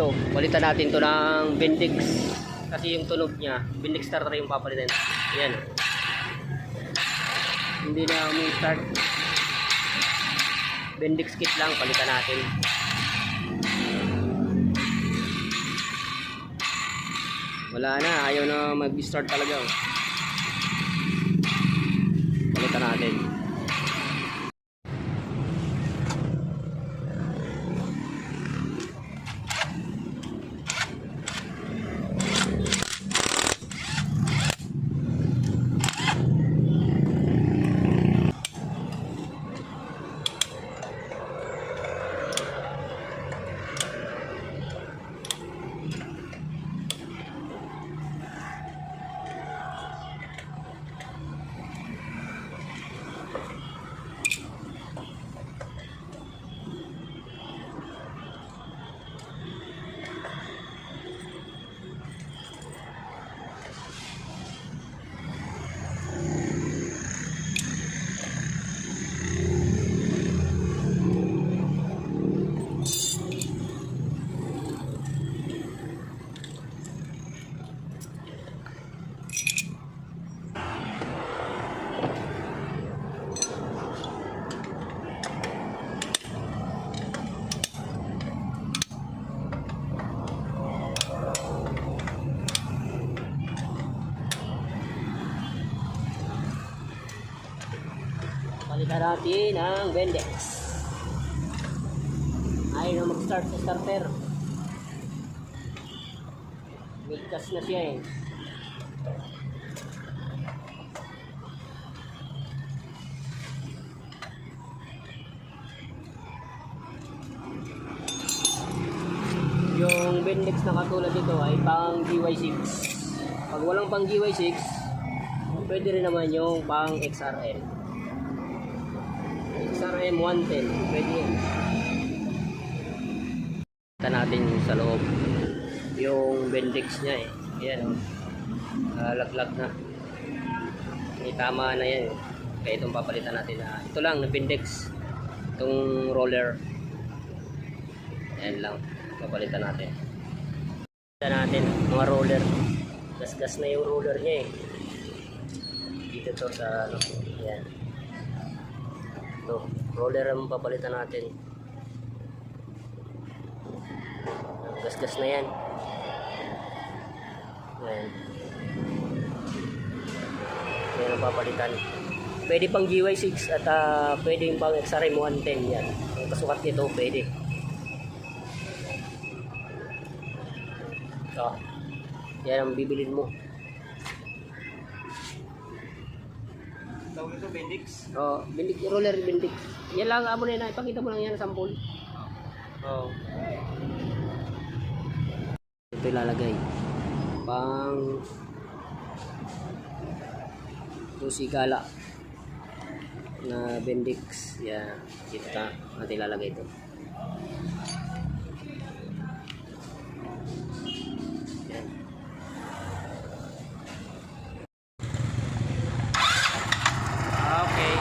ito, palitan natin to ng Bendix kasi yung tunog niya, Bendix starter yung papalitan. Ayan, hindi na umi-start. Bendix kit lang, palitan natin. Wala na, ayaw na mag-start talaga. Palitan natin. Palitan natin ang Bendix. Ayaw na mag-start sa starter. Milkas na siya eh. Yung Bendix na katulad dito ay pang GY6. Pag walang pang GY6, pwede rin naman yung pang XRM. XRM 110, pwede yan. Kita natin yung sa loob yung Bendix nya eh. Ayan, laglag na. May tama na yan. Kaya itong papalitan natin na ito lang na Bendix, itong roller. Ayan lang, papalitan natin. Papalitan natin mga roller. Gas-gas na yung roller nya eh. Dito to sa ano. Ayan, ito, roller ang papalitan natin. Gas-gas na yan. Ayan. Yan ang papalitan. Pwede pang GY6 at pwede yung pang XRM 110 yan. Ang kasukat nito pwede. So, yan ang bibilin mo. Tawag ito Bendix? Oh, Bendix, roller Bendix. Yan lang amo na yan. Ipakita mo lang yan sample. Oh. Ito ilalagay. Pang Tusigala na Bendix. Yan. Kita natin ilalagay ito. Yan. Okay.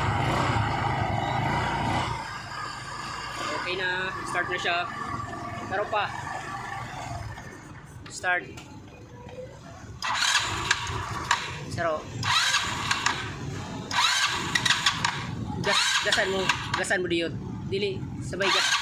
Okay na. Start na siya. Pero pa. Start. Saro. Gasan mo diyon. Dili sabay gas.